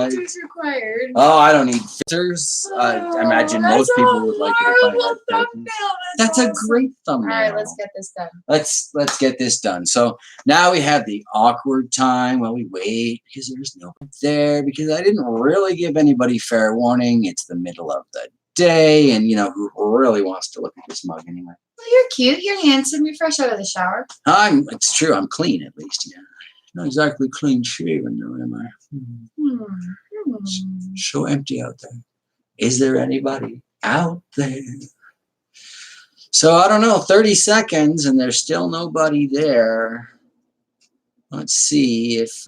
filters required. Oh, I don't need filters. I imagine most people would like it if I had filters. That's awesome. A great thumbnail. All right, let's get this done. Let's get this done. So now we have the awkward time while we wait because there's nobody there because I didn't really give anybody fair warning. It's the middle of the day, and who really wants to look at this mug anyway? Well, you're cute. You're handsome. You're fresh out of the shower. It's true. I'm clean at least. Yeah, not exactly clean shaven though, am I? So empty out there. Is there anybody out there? So I don't know. 30 seconds, and there's still nobody there. Let's see if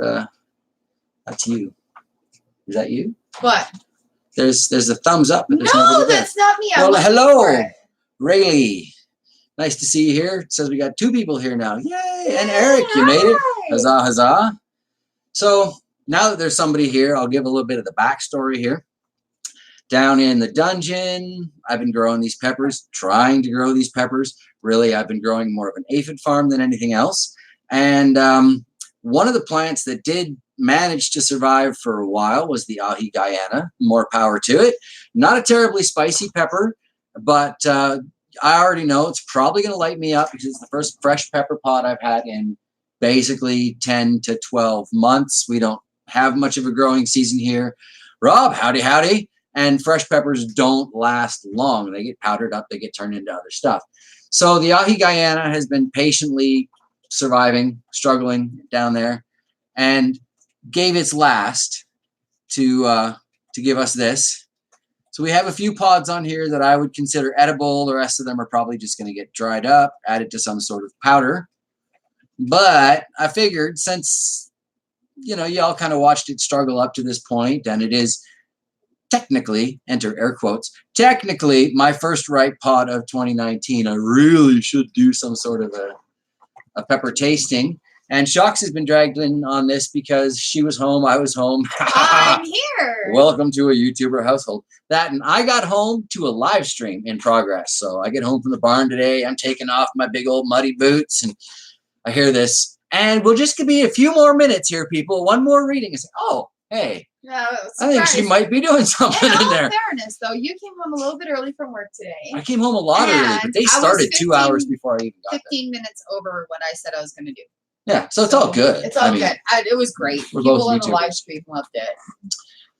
that's you. Is that you? What? There's a thumbs up, but there's nobody there. That's not me. Well, hello, Rayleigh. Nice to see you here. It says we got 2 people here now. Yay! And Eric, you made it. Huzzah, huzzah. So now that there's somebody here, I'll give a little bit of the backstory here. Down in the dungeon, I've been growing these peppers, trying to grow these peppers. Really, I've been growing more of an aphid farm than anything else. And one of the plants that did manage to survive for a while was the Aji Guyana. More power to it. Not a terribly spicy pepper, but I already know it's probably going to light me up because it's the first fresh pepper pot I've had in basically 10 to 12 months. We don't have much of a growing season here. Rob, howdy, howdy. And fresh peppers don't last long. They get powdered up. They get turned into other stuff. So the Aji Guyana has been patiently surviving, struggling down there, and gave its last to give us this. So we have a few pods on here that I would consider edible. The rest of them are probably just going to get dried up, added to some sort of powder. But I figured since, y'all kind of watched it struggle up to this point, and it is technically, enter air quotes, technically my first ripe pod of 2019, I really should do some sort of a pepper tasting. And Chox has been dragged in on this because she was home, I was home. I'm here. Welcome to a YouTuber household. That, and I got home to a live stream in progress. So I get home from the barn today. I'm taking off my big old muddy boots, and I hear this. And we'll just be a few more minutes here, people. One more reading. And say, oh, hey. Yeah, I think she might be doing something in there. In fairness, though, you came home a little bit early from work today. I came home a lot early, but they started 2 hours before I even got 15 minutes over what I said I was going to do. Yeah, so it's all good. It's all good. It was great. People on the live stream loved it.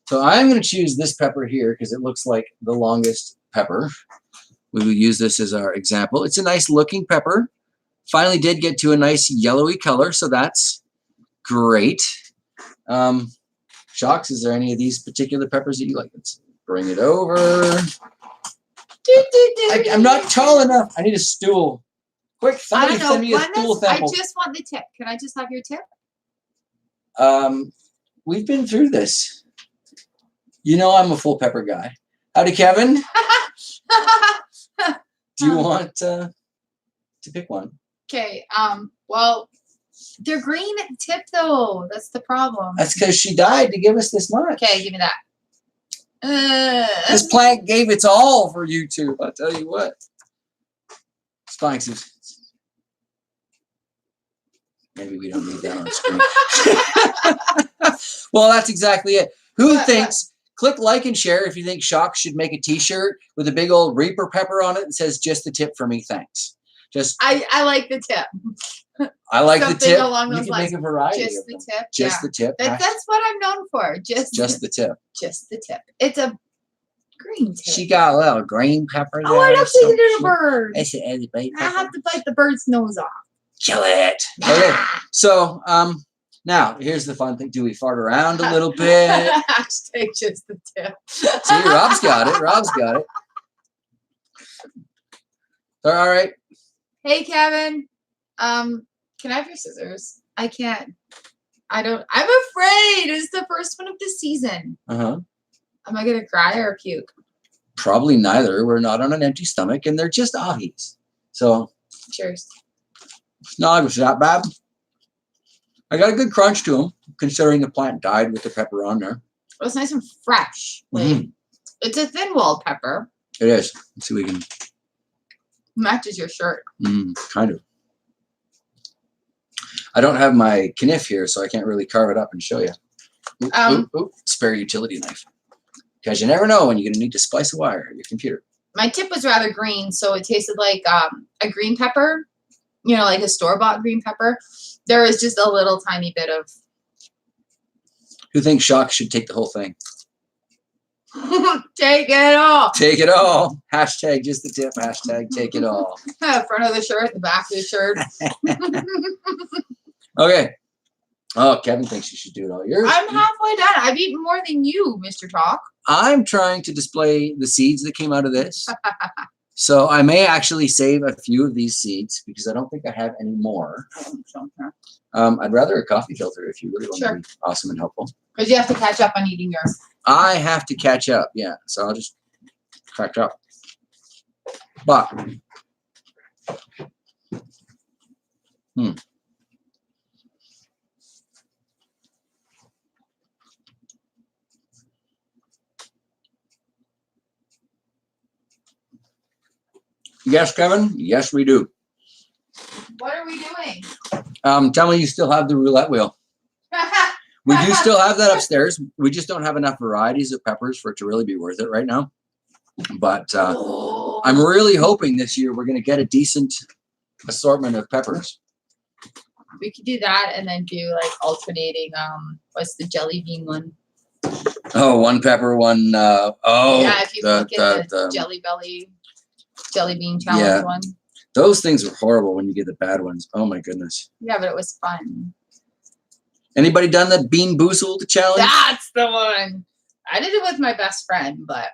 So I'm going to choose this pepper here because it looks like the longest pepper. We will use this as our example. It's a nice looking pepper. Finally did get to a nice yellowy color, so that's great. Chox, is there any of these particular peppers that you like? Let's bring it over. I'm not tall enough. I need a stool. Quick, somebody send me a stool sample. I just want the tip. Can I just have your tip? We've been through this. I'm a full pepper guy. Howdy, Kevin. Do you want to pick one? Okay. Well, they're green at the tip, though. That's the problem. That's because she died to give us this much. Okay, give me that. This plant gave its all for YouTube. I'll tell you what. It's fine, Susan. Maybe we don't need that on screen. Well, that's exactly it. Who thinks? Click like and share if you think Chox should make a T-shirt with a big old Reaper pepper on it that says "Just the tip for me, thanks." I like the tip. I like the tip. Along those you can lines. make a variety. Just the tip. Just the tip. That's what I'm known for. Just the tip. Just the tip. It's a green tip. She got a little green pepper there. Oh, I don't think it's a bird. I have to bite the bird's nose off. Kill it. Okay. So now here's the fun thing. Do we fart around a little bit? Hashtag just the tip. See, Rob's got it. Rob's got it. All right. Hey, Kevin. Can I have your scissors? I can't. I'm afraid. It's the first one of the season. Uh-huh. Am I gonna cry or puke? Probably neither. We're not on an empty stomach, and they're just Ajis. So cheers. No, it was not bad. I got a good crunch to them, considering the plant died with the pepper on there. It was nice and fresh. It's a thin-walled pepper. It is. Let's see if we can. Matches your shirt. Kind of. I don't have my knife here, so I can't really carve it up and show you. Oop, spare utility knife. Because you never know when you're going to need to splice a wire at your computer. My tip was rather green, so it tasted like a green pepper, you know, like a store-bought green pepper. There was just a little tiny bit of... Who thinks Chox should take the whole thing? Take it all. Take it all. Hashtag just the tip. Hashtag take it all. Front of the shirt, the back of the shirt. Okay. Oh, Kevin thinks you should do it all. I'm halfway done. I've eaten more than you, Mr. Chox. I'm trying to display the seeds that came out of this. So I may actually save a few of these seeds because I don't think I have any more. I'd rather a coffee filter if you really want to be awesome and helpful. Because you have to catch up on eating yours. I have to catch up, yeah. So I'll just catch up. But, yes, Kevin. Yes, we do. What are we doing? Tell me you still have the roulette wheel. We do still have that upstairs. We just don't have enough varieties of peppers for it to really be worth it right now. But I'm really hoping this year we're going to get a decent assortment of peppers. We could do that and then do like alternating. What's the jelly bean one? Oh, one pepper, one. Yeah, if you look at the jelly bean challenge one. Those things are horrible when you get the bad ones. Oh my goodness. Yeah, but it was fun. Anybody done the Bean Boozled challenge? That's the one. I did it with my best friend, but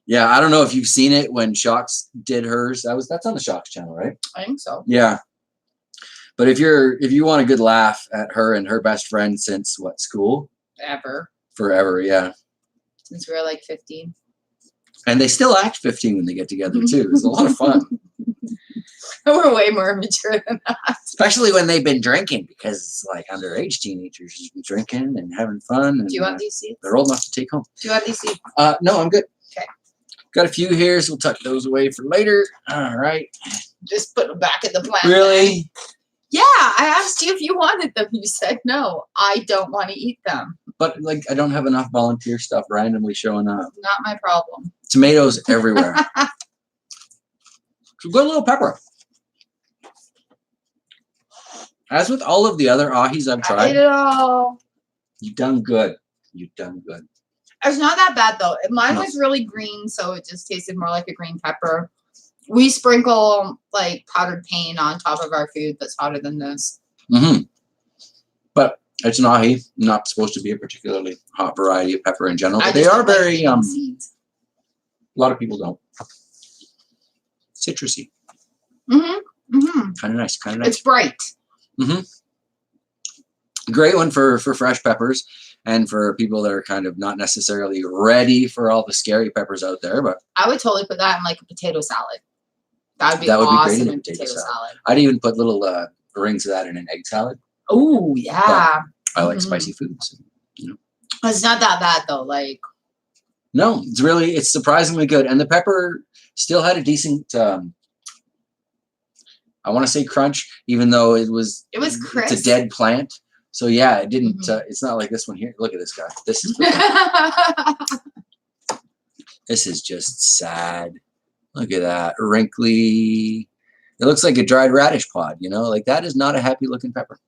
yeah, I don't know if you've seen it when Chox did hers. That's on the Chox channel, right? I think so. Yeah. But if you want a good laugh at her and her best friend since what, school? Forever, yeah. Since we were like 15. And they still act 15 when they get together too. It's a lot of fun. We're way more mature than that. Especially when they've been drinking, because it's like underage teenagers drinking and having fun. And, do you want these seeds? They're old enough to take home. Do you want these seeds? No, I'm good. Okay. Got a few here, so we'll tuck those away for later. All right. Just put them back in the plant. Really? Yeah, I asked you if you wanted them. You said no. I don't want to eat them. But like, I don't have enough volunteer stuff randomly showing up. Not my problem. Tomatoes everywhere. So good little pepper. As with all of the other ahis I've tried, I ate it all. You've done good. You've done good. It's not that bad though. Mine was really green, so it just tasted more like a green pepper. We sprinkle like powdered paint on top of our food that's hotter than this. Mm-hmm. But it's an ahi, not supposed to be a particularly hot variety of pepper in general. But they are very seeds. A lot of people don't. Citrusy. Mm-hmm. Mm-hmm. Kind of nice. Kind of nice. It's bright. Mm-hmm. Great one for fresh peppers and for people that are kind of not necessarily ready for all the scary peppers out there. But I would totally put that in like a potato salad. That would be great in a a potato salad. I'd even put little rings of that in an egg salad. Oh yeah. But I like spicy foods. You know. It's not that bad though. Like. No, it's surprisingly good, and the pepper still had a decent. I want to say crunch, even though it was crisp. It's a dead plant. So yeah, it didn't. It's not like this one here. Look at this guy. This is. This is just sad. Look at that, wrinkly. It looks like a dried radish pod. You know, like that is not a happy looking pepper.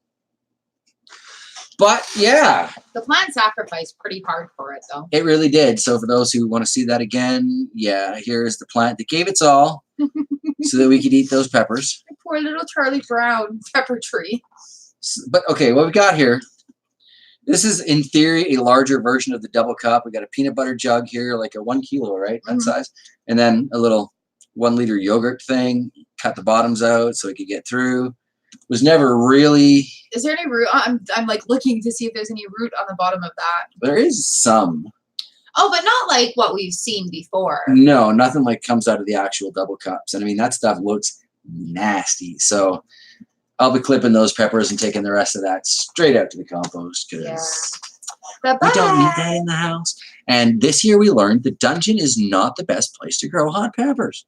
But yeah, the plant sacrificed pretty hard for it, though. It really did. So for those who want to see that again, yeah, here's the plant that gave its all, so that we could eat those peppers. Poor little Charlie Brown pepper tree. But okay, what we got here, this is in theory a larger version of the double cup. We got a peanut butter jug here, like a 1 kilo, right? That size. And then a little 1 liter yogurt thing. Cut the bottoms out so it could get through. Was never really. Is there any root? I'm like looking to see if there's any root on the bottom of that. There is some. Oh, but not like what we've seen before. No, nothing like comes out of the actual double cups. And I mean, that stuff looks nasty. So I'll be clipping those peppers and taking the rest of that straight out to the compost because we don't need that in the house. And this year we learned the dungeon is not the best place to grow hot peppers.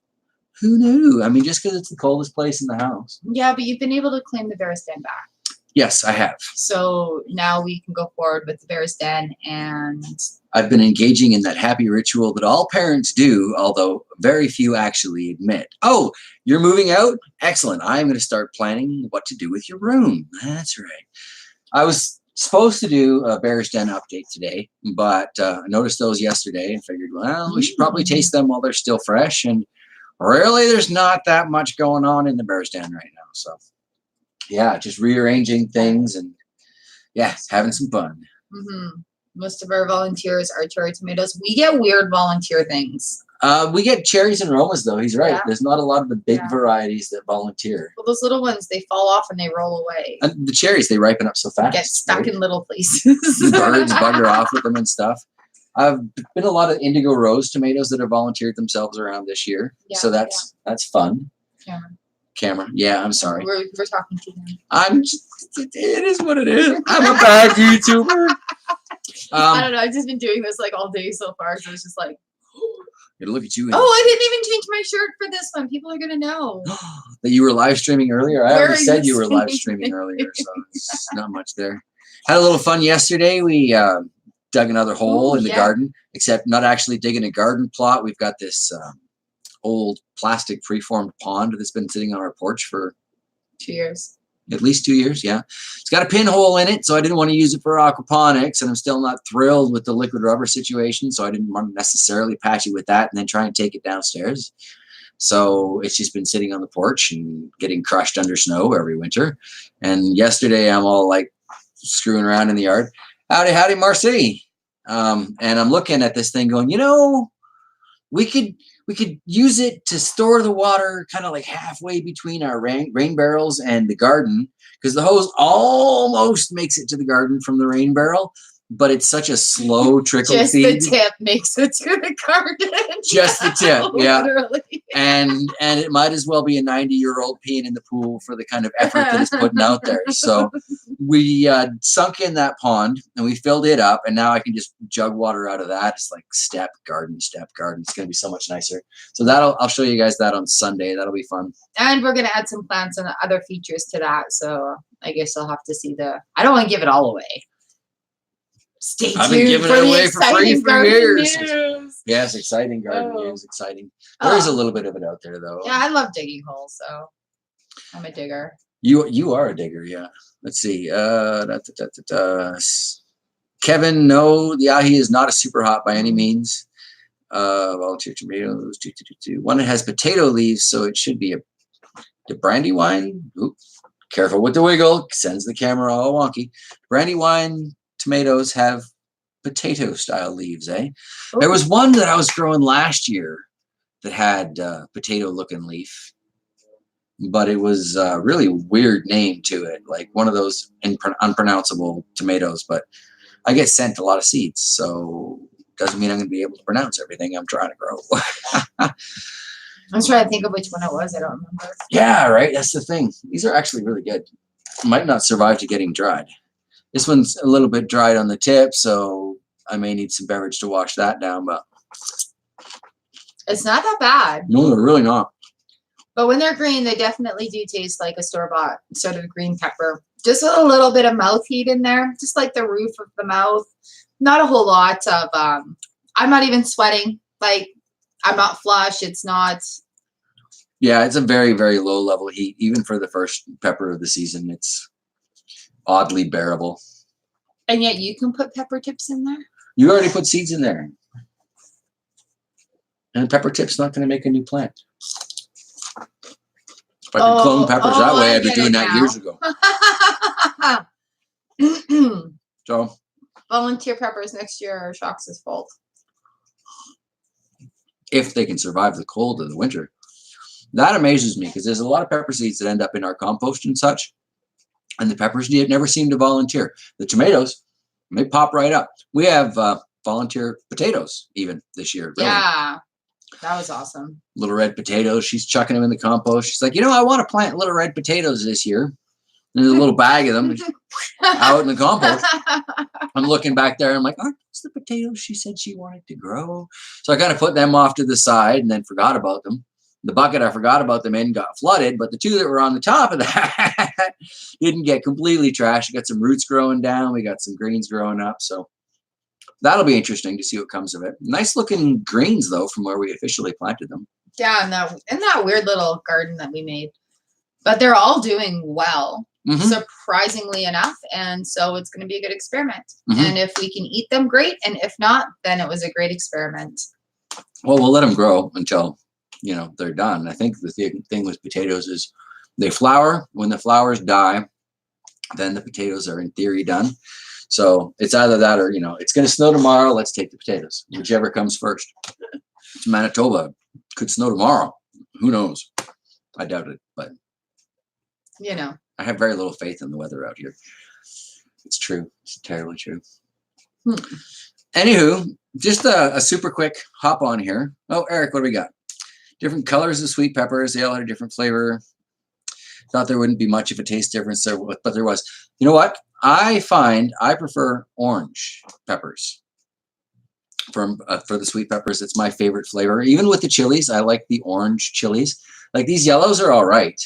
Who knew? I mean, just because it's the coldest place in the house. Yeah, but you've been able to claim the bear stand back. Yes, I have. So now we can go forward with the Bear's Den, and I've been engaging in that happy ritual that all parents do, although very few actually admit. Oh, you're moving out? Excellent. I'm going to start planning what to do with your room. That's right. I was supposed to do a Bear's Den update today, but I noticed those yesterday and figured, well, we should probably taste them while they're still fresh. And really, there's not that much going on in the Bear's Den right now. So, yeah, just rearranging things and, yeah, having some fun. Most of our volunteers are cherry tomatoes. We get weird volunteer things. We get cherries and Romas, though. He's right. Yeah. There's not a lot of the big varieties that volunteer. Well, those little ones, they fall off and they roll away. And the cherries, they ripen up so fast. Get stuck in little places. The birds bugger off with them and stuff. I've been a lot of indigo rose tomatoes that have volunteered themselves around this year. Yeah, so that's fun. Camera. Yeah, I'm sorry. We're talking to them. It is what it is. I'm a bad YouTuber. I don't know. I've just been doing this like all day so far. So it's just like, it'll look at you. I didn't even change my shirt for this one. People are going to know. That you were live streaming earlier? I already said you were live streaming earlier, so it's not much there. Had a little fun yesterday. We dug another hole in the garden, except not actually digging a garden plot. We've got this old plastic preformed pond that's been sitting on our porch for 2 years. At least 2 years, yeah. It's got a pinhole in it, so I didn't want to use it for aquaponics, and I'm still not thrilled with the liquid rubber situation, so I didn't want to necessarily patch it with that and then try and take it downstairs. So it's just been sitting on the porch and getting crushed under snow every winter. And yesterday I'm all like screwing around in the yard. Howdy, Marcy. And I'm looking at this thing going, we could use it to store the water kind of like halfway between our rain barrels and the garden, because the hose almost makes it to the garden from the rain barrel, but it's such a slow trickle feed. Just the tip makes it to the garden. Just the tip, yeah. Literally. And it might as well be a 90-year-old peeing in the pool for the kind of effort that it's putting out there. So we sunk in that pond and we filled it up, and now I can just jug water out of that. It's like step garden. It's going to be so much nicer. So I'll show you guys that on Sunday. That'll be fun. And we're going to add some plants and other features to that. So I guess I'll have to see I don't want to give it all away. Stay tuned. I've been giving it away for free for years. News. Yes, exciting garden news. Exciting. There is a little bit of it out there, though. Yeah, I love digging holes, so I'm a digger. You are a digger, yeah. Let's see. Kevin, no, the ahi is not a super hot by any means. Volunteer tomatoes. One that has potato leaves, so it should be a brandywine. Oop, careful with the wiggle. Sends the camera all wonky. Brandywine tomatoes have potato style leaves, eh? Ooh. There was one that I was growing last year that had potato looking leaf, but it was a really weird name to it, like one of those unpronounceable tomatoes. But I get sent a lot of seeds, so doesn't mean I'm going to be able to pronounce everything I'm trying to grow. I was trying to think of which one it was. I don't remember. Yeah, right. That's the thing. These are actually really good. Might not survive to getting dried. This one's a little bit dried on the tip, so I may need some beverage to wash that down, but it's not that bad. No, they're really not. But when they're green, they definitely do taste like a store-bought sort of green pepper. Just with a little bit of mouth heat in there, just like the roof of the mouth. Not a whole lot of, I'm not even sweating. Like, I'm not flushed. It's not. Yeah, it's a very, very low level heat. Even for the first pepper of the season, it's oddly bearable. And yet you can put pepper tips in there? You already put seeds in there. And pepper tip's not going to make a new plant. If I could clone peppers that way, I'd be doing that years ago. So, volunteer peppers next year are Chox's fault. If they can survive the cold of the winter. That amazes me, because there's a lot of pepper seeds that end up in our compost and such. And the peppers never seem to volunteer. The tomatoes, they pop right up. We have volunteer potatoes even this year. Really. Yeah, that was awesome. Little red potatoes. She's chucking them in the compost. She's like, I want to plant little red potatoes this year. And there's a little bag of them out in the compost. I'm looking back there. I'm like, aren't those the potatoes she said she wanted to grow? So I kind of put them off to the side and then forgot about them. The bucket I forgot about them in got flooded, but the two that were on the top of that didn't get completely trashed. We got some roots growing down. We got some greens growing up. So that'll be interesting to see what comes of it. Nice looking greens though, from where we officially planted them. Yeah, in that weird little garden that we made. But they're all doing well, surprisingly enough. And so it's going to be a good experiment. And if we can eat them, great. And if not, then it was a great experiment. Well, we'll let them grow until, you know, they're done. I think the thing with potatoes is they flower. When the flowers die, then the potatoes are in theory done. So it's either that or, you know, it's going to snow tomorrow. Let's take the potatoes, whichever comes first. It's Manitoba. Could snow tomorrow. Who knows? I doubt it, but you know, I have very little faith in the weather out here. It's true. It's terribly true. Anywho, just a super quick hop on here. Oh, Eric, what do we got? Different colors of sweet peppers. They all had a different flavor. Thought there wouldn't be much of a taste difference there, but there was. You know what? I find I prefer orange peppers for the sweet peppers. It's my favorite flavor. Even with the chilies, I like the orange chilies. Like these yellows are all right.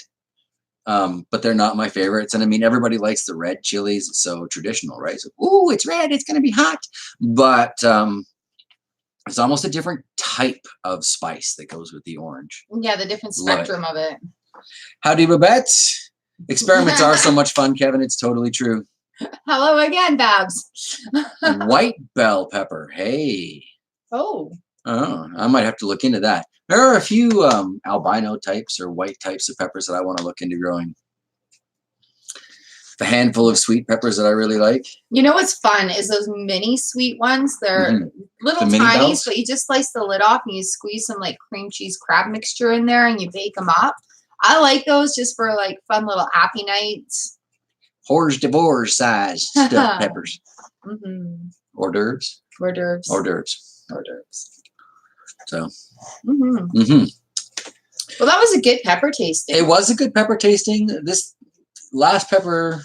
But they're not my favorites. And I mean, everybody likes the red chilies. It's so traditional, right? So, ooh, it's red. It's going to be hot. But it's almost a different type of spice that goes with the orange. Yeah, the different spectrum of it. Howdy, Babette. Experiments are so much fun, Kevin. It's totally true. Hello again, Babs. White bell pepper. Hey. Oh, I might have to look into that. There are a few albino types or white types of peppers that I want to look into growing. The handful of sweet peppers that I really like. You know what's fun is those mini sweet ones. They're little tiny, but you just slice the lid off and you squeeze some like cream cheese crab mixture in there and you bake them up. I like those just for like fun little happy nights. Hors d'oeuvre size stuffed peppers. Hors d'oeuvres. Hors d'oeuvres. Hors d'oeuvres. Hors d'oeuvres. So. Well, that was a good pepper tasting. It was a good pepper tasting. This last pepper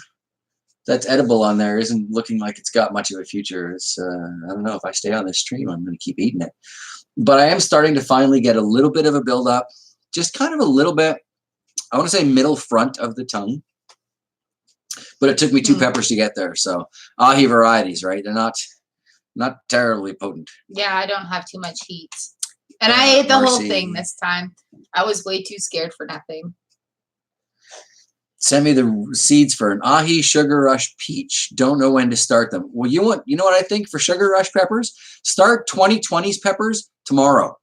that's edible on there isn't looking like it's got much of a future. It's I don't know if I stay on this stream, I'm going to keep eating it. But I am starting to finally get a little bit of a buildup, just kind of a little bit. I want to say middle front of the tongue, but it took me 2 peppers to get there. So aji varieties, right? They're not terribly potent. Yeah, I don't have too much heat. And I ate the whole thing this time. I was way too scared for nothing. Send me the seeds for an aji sugar rush peach. Don't know when to start them. Well, you know what I think for sugar rush peppers? Start 2020's peppers tomorrow.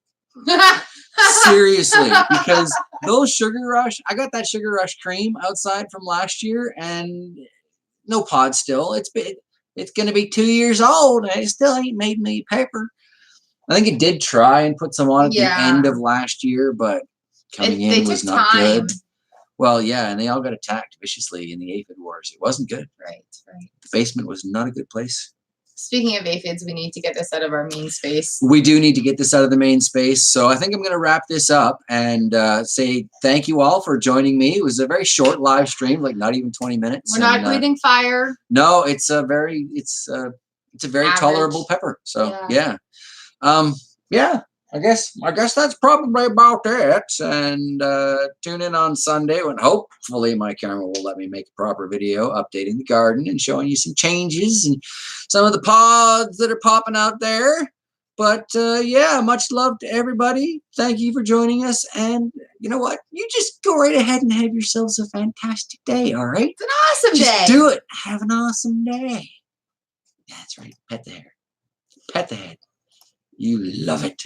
Seriously, because those sugar rush, I got that sugar rush cream outside from last year and no pod still. It's going to be 2 years old and it still ain't made me pepper. I think it did try and put some on at the end of last year, but coming in was not good. Well, yeah, and they all got attacked viciously in the aphid wars. It wasn't good. Right. The basement was not a good place. Speaking of aphids, we need to get this out of our main space. We do need to get this out of the main space. So I think I'm going to wrap this up and say thank you all for joining me. It was a very short live stream, like not even 20 minutes. We're not breathing fire. No, it's a very tolerable pepper. So yeah. I guess that's probably about it. And tune in on Sunday when hopefully my camera will let me make a proper video updating the garden and showing you some changes and some of the pods that are popping out there. But yeah, much love to everybody. Thank you for joining us. And you know what? You just go right ahead and have yourselves a fantastic day, all right? It's an awesome day. Just do it. Have an awesome day. That's right. Pet the hair. Pet the head. You love it.